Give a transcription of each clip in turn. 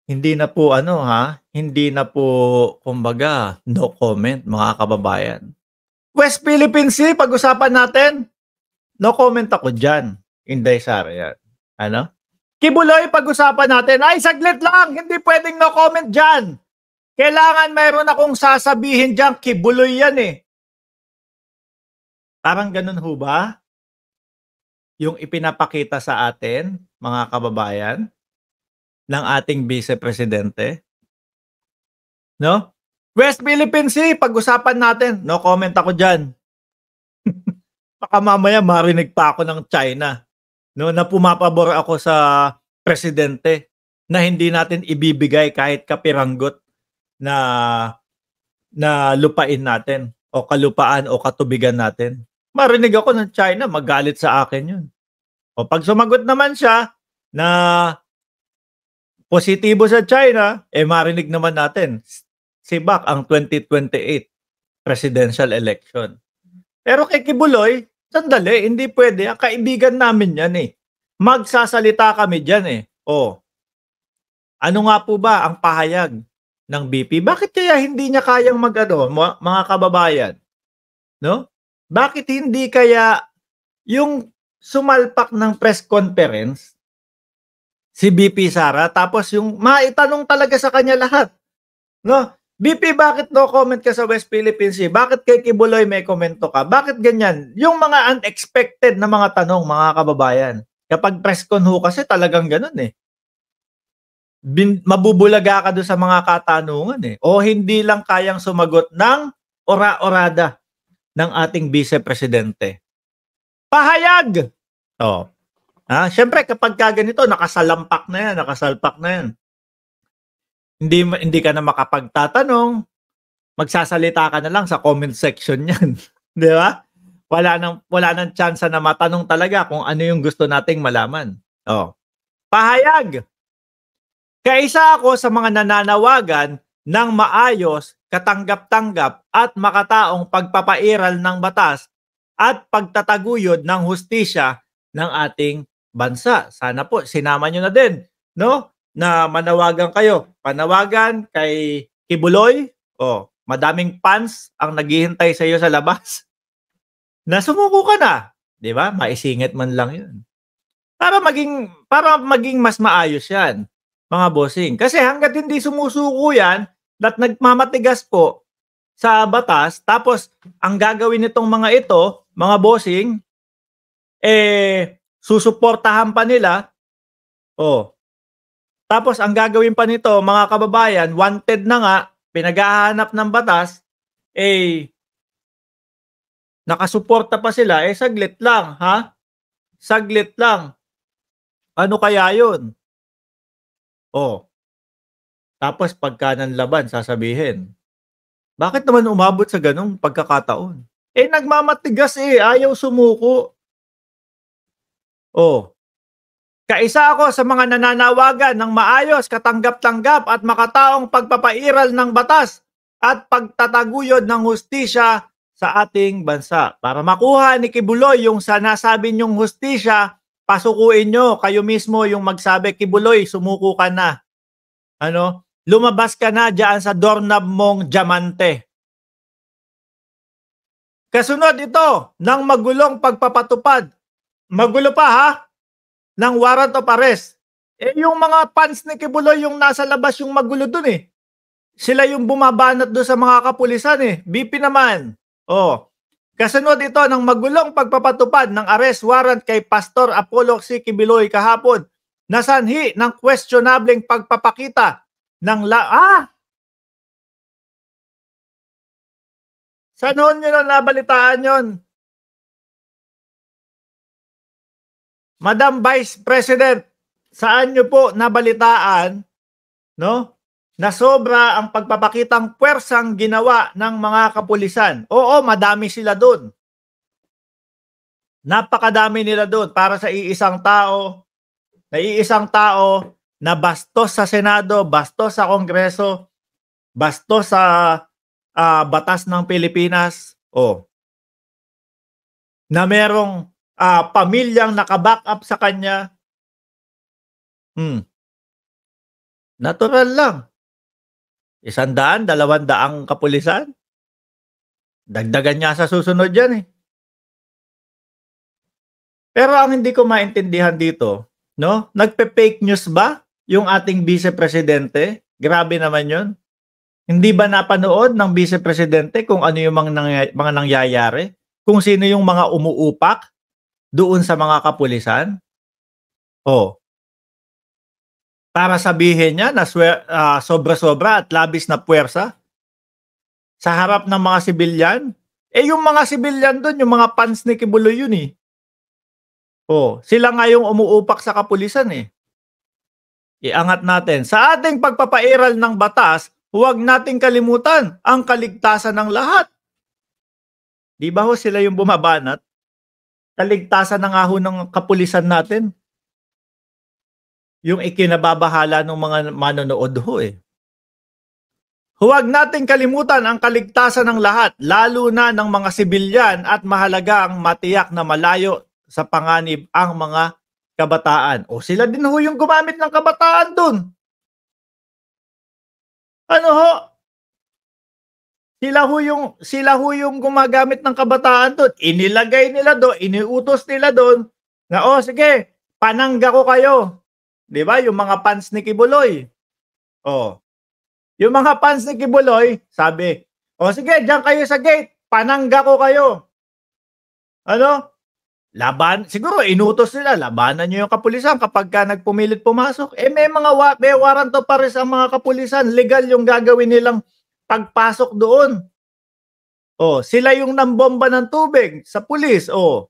Hindi na po ano, hindi na po kumbaga no comment mga kababayan. West Philippine Sea pag-usapan natin, no comment ako diyan, Inday Sara yan. Ano? Kibuloy pag-usapan natin, ay saglit lang, hindi pwedeng no comment diyan. Kailangan mayroon akong sasabihin diyan, Kibuloy yan eh. Parang ganun ho ba? Yung ipinapakita sa atin, mga kababayan, ng ating Vice Presidente? No? West Philippine Sea, pag-usapan natin. No comment ako dyan. Baka mamaya marinig pa ako ng China. No, na pumapabor ako sa presidente na hindi natin ibibigay kahit kapiranggot na lupain natin o kalupaan o katubigan natin. Marinig ako ng China, magalit sa akin yun. O pag sumagot naman siya na positibo sa China, marinig naman natin sibak ang 2028 presidential election. Pero kay Kibuloy, sandali, hindi pwede. Ang kaibigan namin yan eh. Magsasalita kami dyan eh. Ano nga po ba ang pahayag ng BP? Bakit kaya hindi niya kayang mga kababayan? No? Bakit hindi kaya yung sumalpak ng press conference si BP Sara tapos yung maitanong talaga sa kanya lahat? No? BP, bakit no comment ka sa West Philippine Sea? Bakit kay Kibuloy may komento ka? Bakit ganyan? Yung mga unexpected na mga tanong, mga kababayan. Kapag press con ho kasi talagang ganun eh. Mabubulaga ka doon sa mga katanungan eh. O hindi lang kayang sumagot ng ora-orada ng ating Vice Presidente. Pahayag! Siyempre kapag ganito, nakasalpak na yan. Hindi ka na makapagtatanong, magsasalita ka na lang sa comment section niyan, 'di ba? Wala nang chance na matanong talaga kung ano yung gusto nating malaman. Pahayag. Kaisa ako sa mga nananawagan ng maayos, katanggap-tanggap at makataong pagpapairal ng batas at pagtataguyod ng hustisya ng ating bansa. Sana po sinama nyo na din, no? Na manawagan kayo. Panawagan kay Kibuloy. Madaming fans ang naghihintay sa iyo sa labas. Na sumuko ka na, 'di ba? Maisingit man lang 'yun. Para maging mas maayos 'yan, mga bossing. Kasi hangga't hindi sumusuko 'yan at nagmamatigas po sa batas, tapos ang gagawin nitong mga ito, mga bossing, susuportahan pa nila. Tapos ang gagawin pa nito, mga kababayan, wanted na nga, pinaghahanap ng batas, nakasuporta pa sila, saglit lang, Saglit lang. Ano kaya yun? Tapos pagka nanlaban, sasabihin, bakit naman umabot sa ganung pagkakataon? Nagmamatigas ayaw sumuko. Kaisa ako sa mga nananawagan ng maayos, katanggap-tanggap at makataong pagpapairal ng batas at pagtataguyod ng hustisya sa ating bansa. Para makuha ni Kibuloy yung sinasabi niyong hustisya, pasukuin nyo, kayo mismo yung magsabi, Kibuloy, sumuko ka na. Lumabas ka na dyan sa doorknob mong diamante. Kasunod ito ng magulong pagpapatupad. Magulo pa ng warrant of arrest. Yung mga fans ni Kibuloy yung nasa labas yung magulo dun Sila yung bumabanat doon sa mga kapulisan BP naman. Kasunod ito ng magulong pagpapatupad ng arrest warrant kay Pastor Apollo C. Kibuloy kahapon na sanhi ng questionableng pagpapakita ng Saan nyo na nabalitaan yon? Madam Vice President, saan nyo po nabalitaan, na sobra ang pagpapakitang puwersang ginawa ng mga kapulisan? Oo, madami sila doon. Napakadami nila doon para sa iisang tao na bastos sa Senado, bastos sa Kongreso, bastos sa batas ng Pilipinas, na merong pamilyang nakaback up sa kanya. Natural lang. 100, 200 kapulisan, dagdagan niya sa susunod 'yan, eh. Pero ang hindi ko maintindihan dito, 'no, nagpe-fake news ba yung ating Vice Presidente? Grabe naman 'yun. Hindi ba napanood ng Vice Presidente kung ano yung mga nangyayari? Kung sino yung mga umuupak doon sa mga kapulisan? Oh, para sabihin niya na sobra-sobra at labis na puwersa sa harap ng mga sibilyan? Eh, yung mga sibilyan dun, yung mga fans ni Kibuloy yun, eh. Oh, sila nga yung umuupak sa kapulisan, eh. Iangat natin. Sa ating pagpapairal ng batas, huwag nating kalimutan ang kaligtasan ng lahat. 'Di ba ho sila yung bumabanat? Kaligtasan na nga ho ng kapulisan natin, yung ikinababahala ng mga manonood ho, eh. Huwag nating kalimutan ang kaligtasan ng lahat, lalo na ng mga sibilyan at mahalaga ang matiyak na malayo sa panganib ang mga kabataan. O sila din ho yung gumamit ng kabataan dun. Ano ho? Sila ho yung gumagamit ng kabataan dun. Inilagay nila dun, iniutos nila dun na, "Oh, sige, panangga ko kayo." 'Di ba, yung mga fans ni Kibuloy. Oh, yung mga fans ni Kibuloy, sabi, "Oh, sige, diyan kayo sa gate, panangga ko kayo." Ano? Siguro inutos nila, labanan niyo yung kapulisan kapagka nagpumilit pumasok. Eh, may warrant of arrest ang mga kapulisan, legal yung gagawin nilang pagpasok doon. Oh, sila yung nambomba ng tubig sa pulis, oh.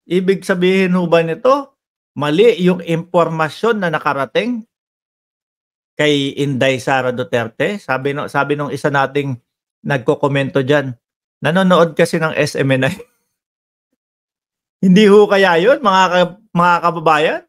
Ibig sabihin ho ba nito, mali yung impormasyon na nakarating kay Inday Sara Duterte? Sabi nung isa nating nagkokomento diyan, nanonood kasi ng SMNI. Hindi ho kaya yun mga kababayan,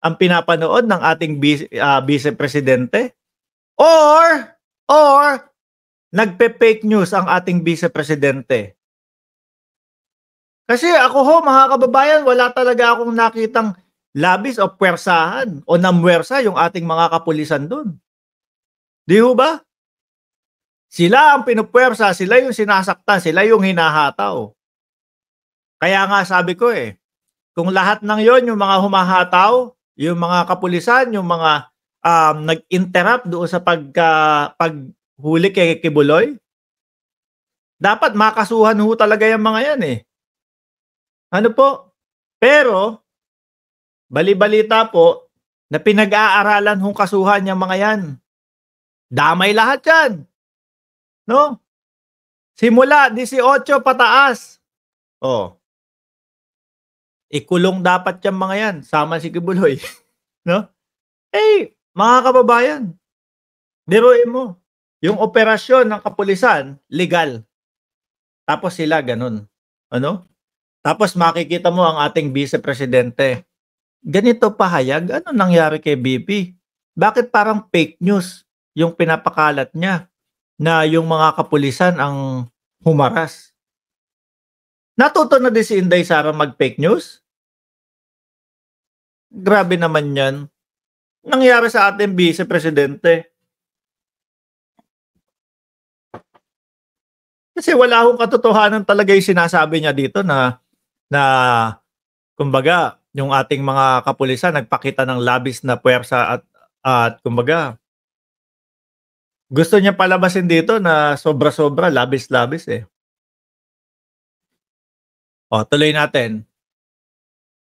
ang pinapanood ng ating Vice Presidente? Or nagpe-fake news ang ating Vice Presidente? Kasi ako ho mga kababayan, wala talaga akong nakitang labis o puwersahan o namwersa yung ating mga kapulisan dun. 'Di ho ba? Sila ang pinupuwersa, sila yung sinasaktan, sila yung hinahataw. Kaya nga sabi ko, eh, kung lahat ng yon yung mga humahataw, yung mga kapulisan, yung mga, nag-interrupt doon sa paghuli kay Kibuloy, dapat makasuhan ho talaga yang mga yan, eh. Ano po? Pero bali-balita po na pinag-aaralan hong kasuhan yang mga yan. Damay lahat yan, 'no? Simula 18 pataas. Oh, ikulong dapat yang mga yan, sama si Kibuloy, 'no? Eh, mga kababayan, biruin mo, yung operasyon ng kapulisan legal, tapos sila gano'n, ano? Tapos makikita mo ang ating Vice Presidente, ganito pahayag, ano nangyari kay BP? Bakit parang fake news yung pinapakalat niya na yung mga kapulisan ang humaras? Natuto na din si Inday Sara mag-fake news? Grabe naman 'yan. Nangyari sa ating Vice Presidente. Kasi wala akong katotohanan talaga yung sinasabi niya dito na kumbaga yung ating mga kapulisan nagpakita ng labis na puwersa at kumbaga gusto niya palabasin dito na sobra-sobra, labis-labis, eh. O tuloy natin.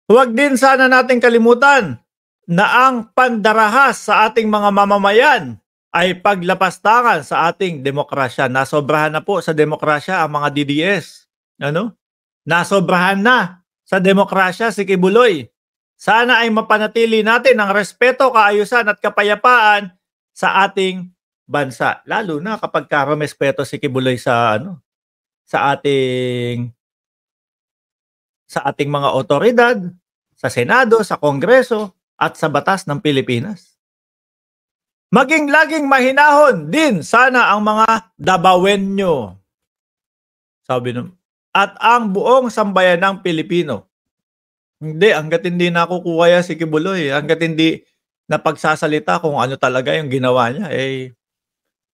Huwag din sana nating kalimutan na ang pandarahas sa ating mga mamamayan ay paglapastangan sa ating demokrasya. Nasobrahan na po sa demokrasya ang mga DDS. Ano? Nasobrahan na sa demokrasya si Kibuloy. Sana ay mapanatili natin ang respeto, kaayusan at kapayapaan sa ating bansa. Lalo na kapag respeto si Kibuloy sa ating mga otoridad, sa Senado, sa Kongreso at sa batas ng Pilipinas. Maging laging mahinahon din sana ang mga Dabawenyo. Sabi nun. At ang buong sambayanang Pilipino. Hindi, hangga't hindi nakukuha yan si Kibuloy, hangga't hindi na pagsasalita kung ano talaga yung ginawa niya, eh,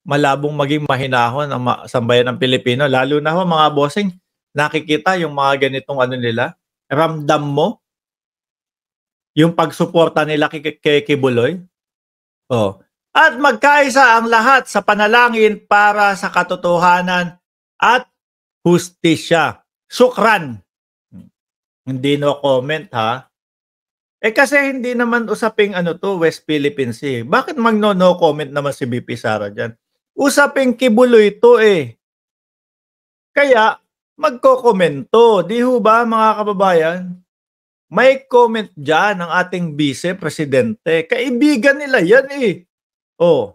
malabong maging mahinahon ang sambayan ng Pilipino. Lalo na ho mga bossing, nakikita yung mga ganitong ano nila, ramdam mo yung pagsuporta nila kay Kibuloy. Oh. At magkaisa ang lahat sa panalangin para sa katotohanan at hustisya. Sukran. Hindi no comment ha. Eh kasi hindi naman usaping ano to, West Philippine Sea. Bakit magno-no comment naman si VP Sara diyan? Usaping Kibuloy to eh. Kaya magkokomento, 'di ho ba mga kababayan? May comment diyan ang ating Vice Presidente. Kaibigan nila 'yan eh. Oh,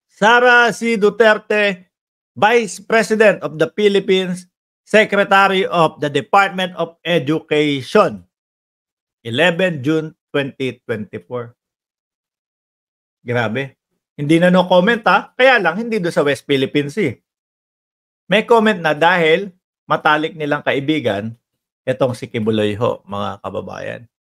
Sara C. Duterte, Vice President of the Philippines, Secretary of the Department of Education. 11 June 2024. Grabe. Hindi na no comment ha. Kaya lang hindi do sa West Philippine Sea. May comment na dahil matalik nilang kaibigan itong si Kibuloy ho, mga kababayan.